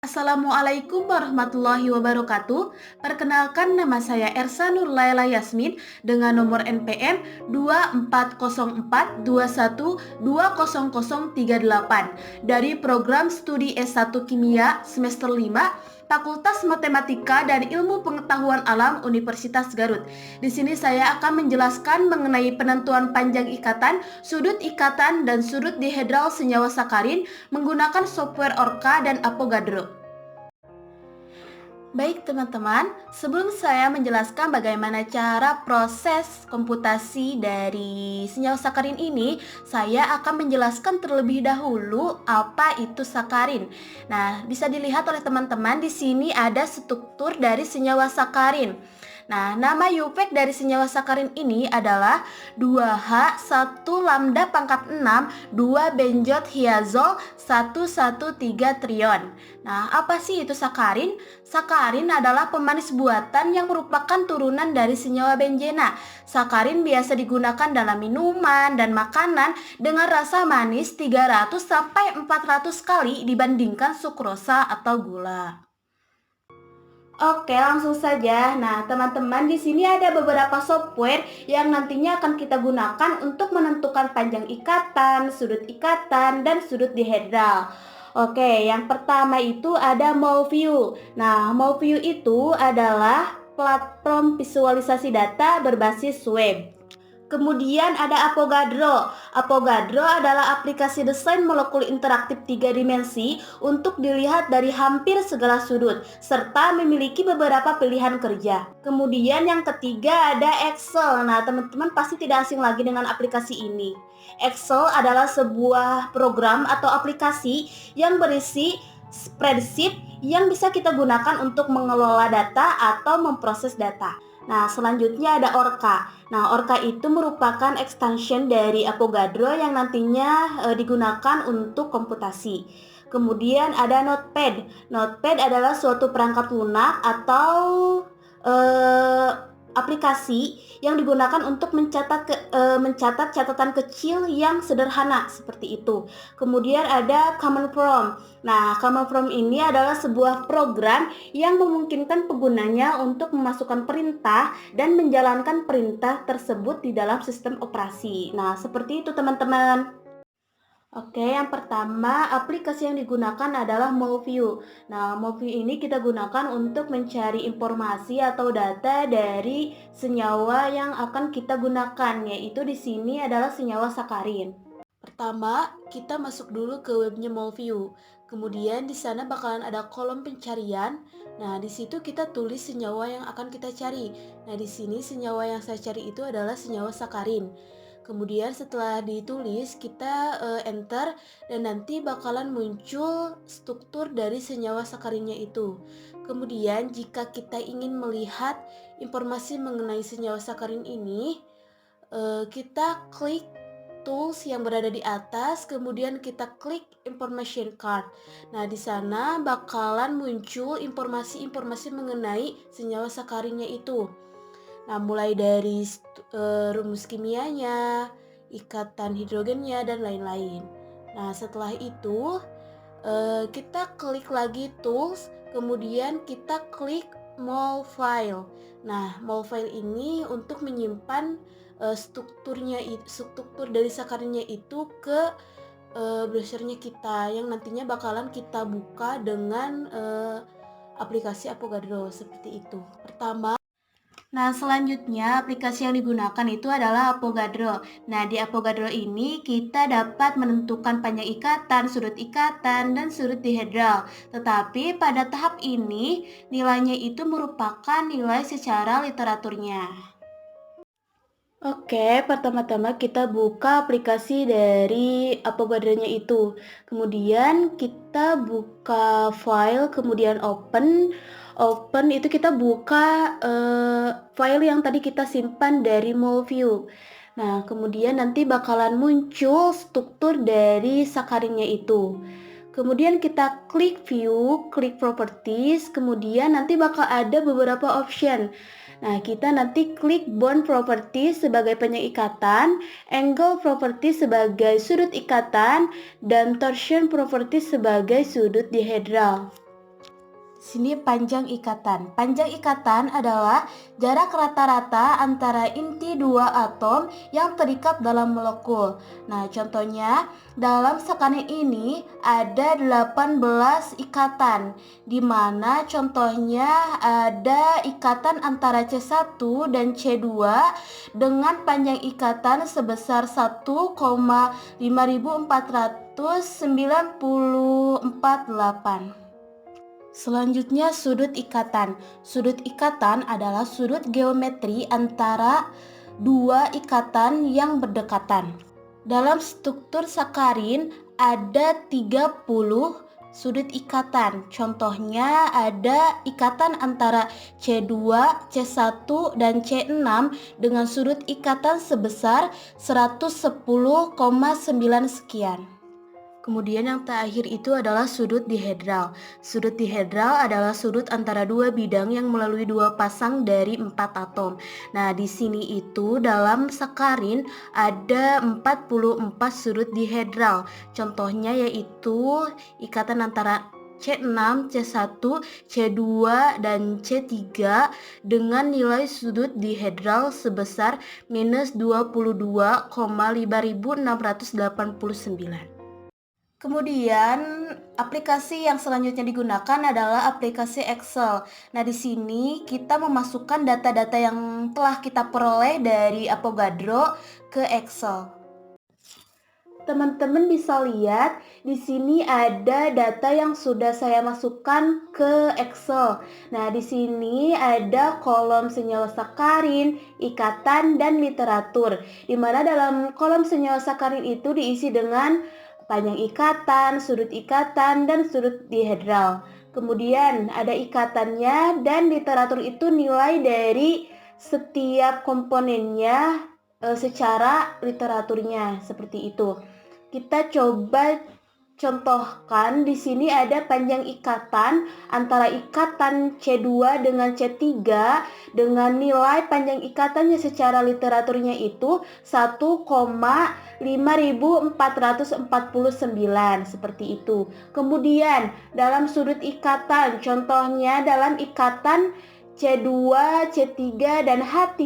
Assalamualaikum warahmatullahi wabarakatuh. Perkenalkan, nama saya Ersa Nurlaila Yasmin dengan nomor NPM 240421200038 dari program studi S1 Kimia semester 5 Fakultas Matematika dan Ilmu Pengetahuan Alam Universitas Garut. Di sini saya akan menjelaskan mengenai penentuan panjang ikatan, dan sudut dihedral senyawa sakarin menggunakan software Orca dan Avogadro. Baik teman-teman, sebelum saya menjelaskan bagaimana cara proses komputasi dari senyawa sakarin ini, saya akan menjelaskan terlebih dahulu apa itu sakarin. Nah, bisa dilihat oleh teman-teman di sini ada struktur dari senyawa sakarin. Nah, nama UPAC dari senyawa sakarin ini adalah 2H 1 lambda pangkat 6 2 benjot hiazol 113 trion. Nah, apa sih itu sakarin? Sakarin adalah pemanis buatan yang merupakan turunan dari senyawa benzena. Sakarin biasa digunakan dalam minuman dan makanan dengan rasa manis 300 sampai 400 kali dibandingkan sukrosa atau gula. Oke, langsung saja. Nah, teman-teman, di sini ada beberapa software yang nantinya akan kita gunakan untuk menentukan panjang ikatan, dan sudut dihedral. Oke, yang pertama itu ada MolView. Nah, MolView itu adalah platform visualisasi data berbasis web. Kemudian ada Avogadro. Avogadro adalah aplikasi desain molekul interaktif 3 dimensi untuk dilihat dari hampir segala sudut, serta memiliki beberapa pilihan kerja. Kemudian yang ketiga ada Excel. Nah, teman-teman pasti tidak asing lagi dengan aplikasi ini. Excel adalah sebuah program atau aplikasi yang berisi spreadsheet yang bisa kita gunakan untuk mengelola data atau memproses data. Nah, selanjutnya ada Orca. Nah, Orca itu merupakan extension dari Avogadro yang nantinya digunakan untuk komputasi. Kemudian ada Notepad. Notepad adalah suatu perangkat lunak atau aplikasi yang digunakan untuk mencatat catatan kecil yang sederhana seperti itu. Kemudian ada Command Prompt. Nah, Command Prompt ini adalah sebuah program yang memungkinkan penggunanya untuk memasukkan perintah dan menjalankan perintah tersebut di dalam sistem operasi. Nah, seperti itu teman-teman. Oke, yang pertama aplikasi yang digunakan adalah MolView. Nah, MolView ini kita gunakan untuk mencari informasi atau data dari senyawa yang akan kita gunakan, yaitu di sini adalah senyawa sakarin. Pertama, kita masuk dulu ke webnya MolView. Kemudian di sana bakalan ada kolom pencarian. Nah, di situ kita tulis senyawa yang akan kita cari. Nah, di sini senyawa yang saya cari itu adalah senyawa sakarin. Kemudian setelah ditulis kita enter dan nanti bakalan muncul struktur dari senyawa sakarinnya itu. Kemudian jika kita ingin melihat informasi mengenai senyawa sakarin ini, kita klik tools yang berada di atas, kemudian kita klik information card. Nah, di sana bakalan muncul informasi-informasi mengenai senyawa sakarinnya itu. Nah, mulai dari rumus kimianya, ikatan hidrogennya, dan lain-lain. Nah, setelah itu kita klik lagi tools, kemudian kita klik mol file. Nah, mol file ini untuk menyimpan struktur dari sakarinnya itu ke browsernya kita yang nantinya bakalan kita buka dengan aplikasi Avogadro seperti itu. Nah, selanjutnya aplikasi yang digunakan itu adalah Avogadro. Nah, di Avogadro ini kita dapat menentukan panjang ikatan, dan sudut dihedral. Tetapi pada tahap ini nilainya itu merupakan nilai secara literaturnya. Oke, pertama-tama kita buka aplikasi dari Avogadro-nya itu. Kemudian kita buka file, kemudian open. Open itu kita buka file yang tadi kita simpan dari MolView. Nah, kemudian nanti bakalan muncul struktur dari sakarinnya itu. Kemudian kita klik view, klik properties, kemudian nanti bakal ada beberapa option. Nah, kita nanti klik bond property sebagai panjang ikatan, angle property sebagai sudut ikatan, dan torsion property sebagai sudut dihedral. Sini panjang ikatan. Panjang ikatan adalah jarak rata-rata antara inti dua atom yang terikat dalam molekul. Nah, contohnya dalam sekarin ini ada 18 ikatan, di mana contohnya ada ikatan antara C1 dan C2 dengan panjang ikatan sebesar 1,5494,8. Selanjutnya sudut ikatan. Sudut ikatan adalah sudut geometri antara dua ikatan yang berdekatan. Dalam struktur sakarin ada 30 sudut ikatan. Contohnya ada ikatan antara C2, C1, dan C6 dengan sudut ikatan sebesar 110,9 sekian. Kemudian yang terakhir itu adalah sudut dihedral. Sudut dihedral adalah sudut antara dua bidang yang melalui dua pasang dari 4 atom. Nah, di sini itu dalam sakarin ada 44 sudut dihedral. Contohnya yaitu ikatan antara C6, C1, C2, dan C3 dengan nilai sudut dihedral sebesar minus 22,5689. Kemudian aplikasi yang selanjutnya digunakan adalah aplikasi Excel. Nah, di sini kita memasukkan data-data yang telah kita peroleh dari Avogadro ke Excel. Teman-teman bisa lihat di sini ada data yang sudah saya masukkan ke Excel. Nah, di sini ada kolom senyawa sakarin, ikatan, dan literatur. Di mana dalam kolom senyawa sakarin itu diisi dengan panjang ikatan, dan sudut dihedral. Kemudian ada ikatannya dan literatur itu nilai dari setiap komponennya secara literaturnya seperti itu. Kita coba contohkan di sini ada panjang ikatan antara ikatan C2 dengan C3 dengan nilai panjang ikatannya secara literaturnya itu 1,5449 seperti itu. Kemudian dalam sudut ikatan, contohnya dalam ikatan C2, C3 dan H3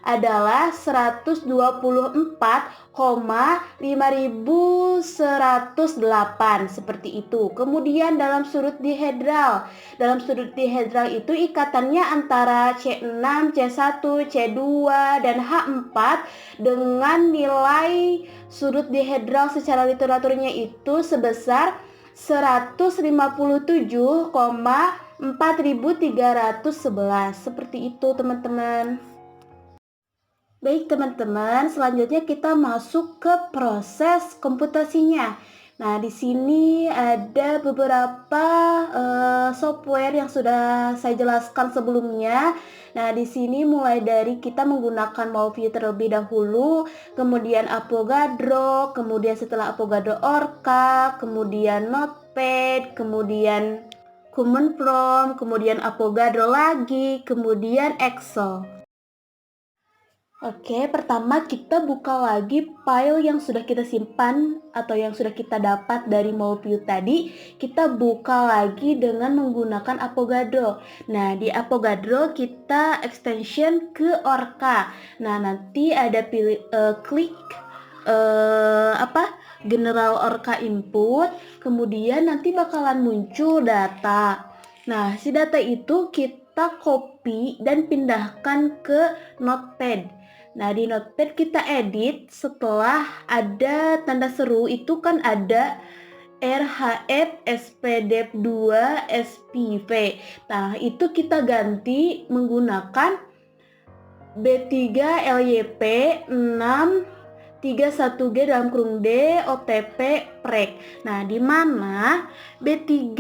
adalah 124,5108 seperti itu. Kemudian dalam sudut dihedral itu ikatannya antara C6, C1, C2 dan H4 dengan nilai sudut dihedral secara literaturnya itu sebesar 157,4311 seperti itu, teman-teman. Baik teman-teman, selanjutnya kita masuk ke proses komputasinya. Nah, di sini ada beberapa software yang sudah saya jelaskan sebelumnya. Nah, di sini mulai dari kita menggunakan MauView terlebih dahulu, kemudian Avogadro, kemudian setelah Avogadro Orca, kemudian Notepad, kemudian Command Prompt, kemudian Avogadro lagi, kemudian Excel. Oke, pertama kita buka lagi file yang sudah kita simpan atau yang sudah kita dapat dari MauView tadi. Kita buka lagi dengan menggunakan Avogadro. Nah, di Avogadro kita extension ke Orca. Nah, nanti ada klik General Orca Input, kemudian nanti bakalan muncul data. Nah, si data itu kita copy dan pindahkan ke Notepad. Nah, di Notepad kita edit setelah ada tanda seru itu kan ada RHF SPDEP2 SPV. Nah, itu kita ganti menggunakan B3 LYP 631G dalam kurung D OTP PREK. Nah, di mana B3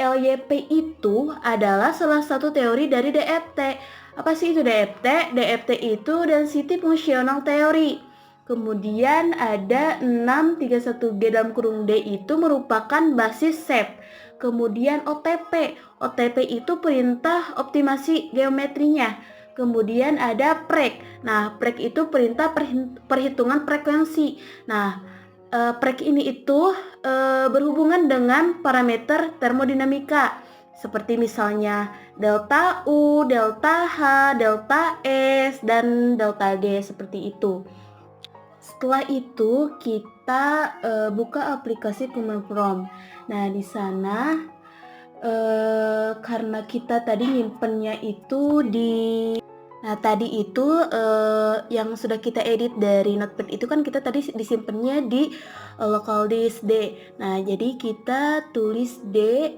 LYP itu adalah salah satu teori dari DFT. Apa sih itu DFT? DFT itu density functional theory. Kemudian ada 631G dalam kurung D itu merupakan basis SAP. Kemudian OTP. OTP itu perintah optimasi geometrinya. Kemudian ada PREK. Nah, PREK itu perintah perhitungan frekuensi. Nah, PREK ini itu berhubungan dengan parameter termodinamika. seperti misalnya delta U, delta H, delta S, dan delta G seperti itu. Setelah itu kita buka aplikasi Google Chrome. Nah, di sana karena kita tadi nyimpennya itu yang sudah kita edit dari Notepad itu kan kita tadi disimpannya di local disk D. Nah, jadi kita tulis D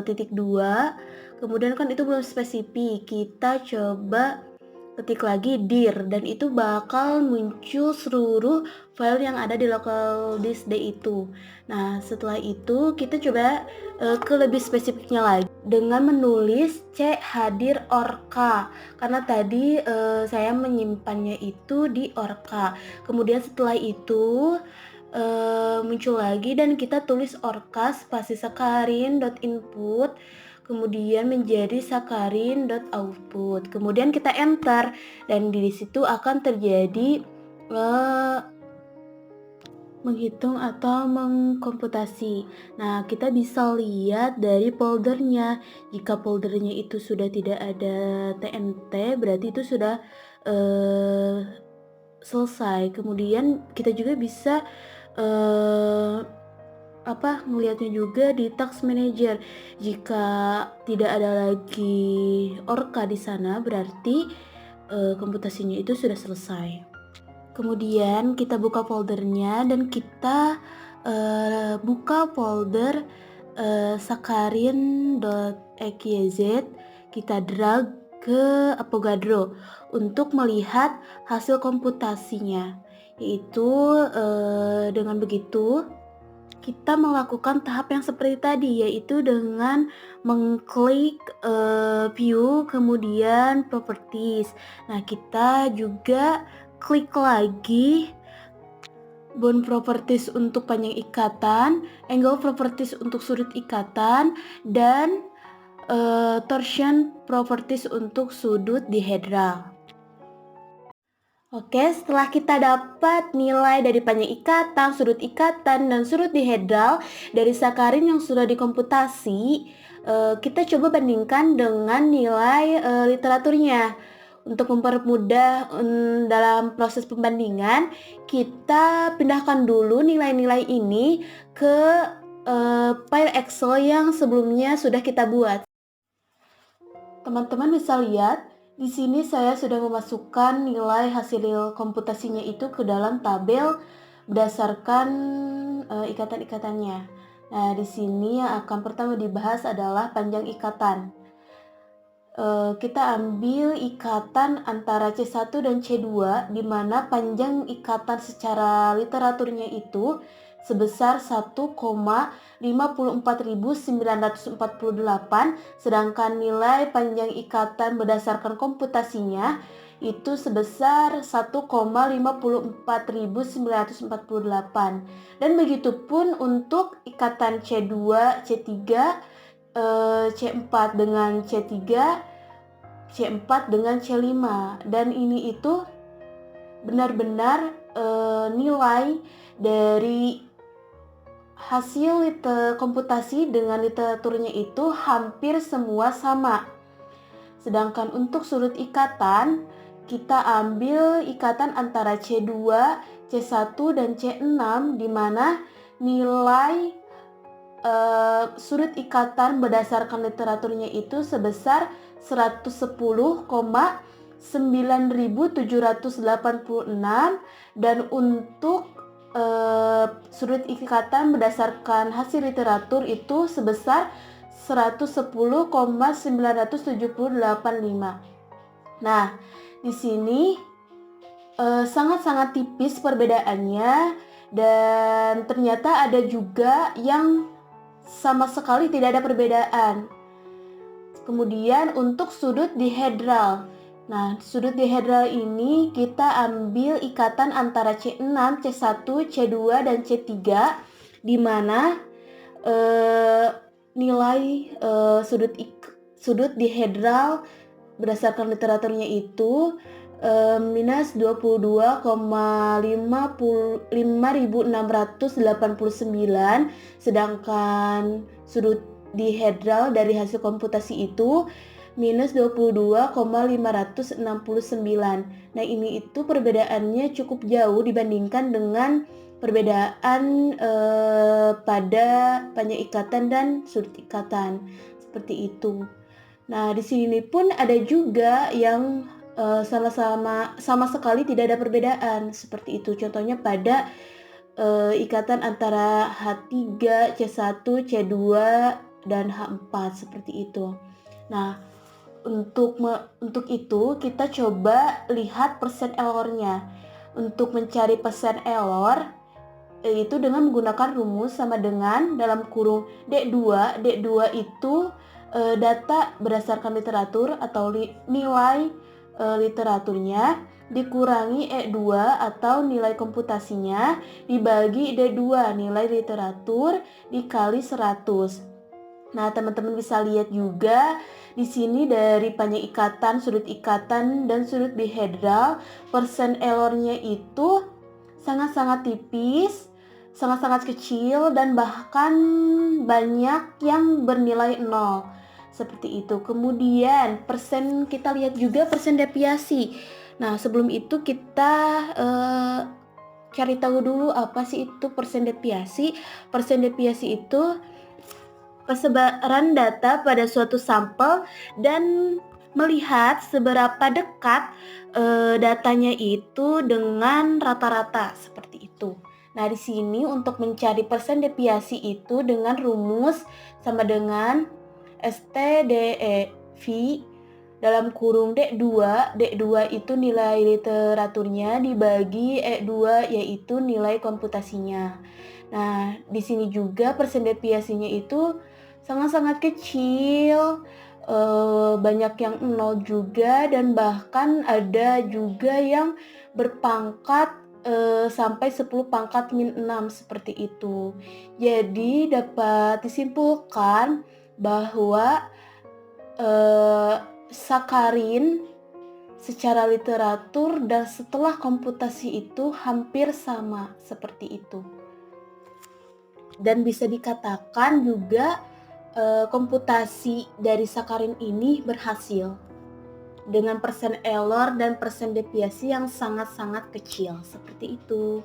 titik 2, kemudian kan itu belum spesifik, kita coba ketik lagi dir, dan itu bakal muncul seluruh file yang ada di local disk D itu. Nah, setelah itu kita coba ke lebih spesifiknya lagi dengan menulis C hadir orca, karena tadi saya menyimpannya itu di orca. Kemudian setelah itu muncul lagi dan kita tulis orca spasi sakarin.input, kemudian menjadi sakarin.output. Kemudian kita enter dan di situ akan terjadi menghitung atau mengkomputasi. Nah, kita bisa lihat dari foldernya. Jika foldernya itu sudah tidak ada TNT, berarti itu sudah selesai. Kemudian kita juga bisa melihatnya juga di Task Manager. Jika tidak ada lagi orca di sana, berarti komputasinya itu sudah selesai. Kemudian kita buka foldernya dan kita buka folder sakarin.xyz, kita drag ke Avogadro untuk melihat hasil komputasinya. Yaitu dengan begitu kita melakukan tahap yang seperti tadi, yaitu dengan mengklik view kemudian properties. Nah, kita juga klik lagi bond properties untuk panjang ikatan, angle properties untuk sudut ikatan, dan torsion properties untuk sudut dihedral. Oke, setelah kita dapat nilai dari panjang ikatan, sudut ikatan, dan sudut dihedral dari sakarin yang sudah dikomputasi, kita coba bandingkan dengan nilai literaturnya. Untuk mempermudah dalam proses pembandingan, kita pindahkan dulu nilai-nilai ini ke file Excel yang sebelumnya sudah kita buat. Teman-teman bisa lihat, di sini saya sudah memasukkan nilai hasil komputasinya itu ke dalam tabel berdasarkan ikatan-ikatannya. Nah, di sini yang akan pertama dibahas adalah panjang ikatan. Kita ambil ikatan antara C1 dan C2, di mana panjang ikatan secara literaturnya itu sebesar 1,54.948, sedangkan nilai panjang ikatan berdasarkan komputasinya itu sebesar 1,54.948. Dan begitupun untuk ikatan C2, C3, C4 dengan C3, C4 dengan C5, dan ini itu benar-benar nilai dari hasil komputasi dengan literaturnya itu hampir semua sama. Sedangkan untuk sudut ikatan, kita ambil ikatan antara C2, C1, dan C6, di mana nilai sudut ikatan berdasarkan literaturnya itu sebesar 110,9786, dan untuk sudut ikatan berdasarkan hasil literatur itu sebesar 110,9785. Nah, di sini sangat-sangat tipis perbedaannya, dan ternyata ada juga yang sama sekali tidak ada perbedaan. Kemudian untuk sudut dihedral. Nah, sudut dihedral ini kita ambil ikatan antara C6, C1, C2, dan C3, di mana nilai sudut dihedral berdasarkan literaturnya itu minus 22,5689, sedangkan sudut dihedral dari hasil komputasi itu minus 22,569. Nah, ini itu perbedaannya cukup jauh dibandingkan dengan perbedaan pada panjang ikatan dan sudut ikatan. Seperti itu. Nah, di sini pun ada juga yang sama sekali tidak ada perbedaan seperti itu. Contohnya pada ikatan antara H3, C1, C2 dan H4 seperti itu. Nah, untuk itu kita coba lihat persen errornya. Untuk mencari persen error itu dengan menggunakan rumus sama dengan dalam kurung D2. D2 itu data berdasarkan literatur atau nilai literaturnya dikurangi E2 atau nilai komputasinya dibagi D2 nilai literatur dikali 100. Nah, teman-teman bisa lihat juga di sini dari panjang ikatan, sudut ikatan, dan sudut dihedral, persen errornya itu sangat-sangat tipis, sangat-sangat kecil, dan bahkan banyak yang bernilai 0. Seperti itu. Kemudian kita lihat juga persen deviasi. Nah, sebelum itu kita cari tahu dulu apa sih itu persen deviasi. Persen deviasi itu persebaran data pada suatu sampel dan melihat seberapa dekat datanya itu dengan rata-rata seperti itu. Nah, di sini untuk mencari persen deviasi itu dengan rumus sama dengan STDEV dalam kurung D2. D2 itu nilai literaturnya dibagi E2 yaitu nilai komputasinya. Nah, di sini juga persen deviasinya itu sangat-sangat kecil, banyak yang 0 juga, dan bahkan ada juga yang berpangkat sampai 10 pangkat min 6 seperti itu. Jadi dapat disimpulkan bahwa sakarin secara literatur dan setelah komputasi itu hampir sama seperti itu. Dan bisa dikatakan juga komputasi dari sakarin ini berhasil dengan persen error dan persen deviasi yang sangat-sangat kecil seperti itu.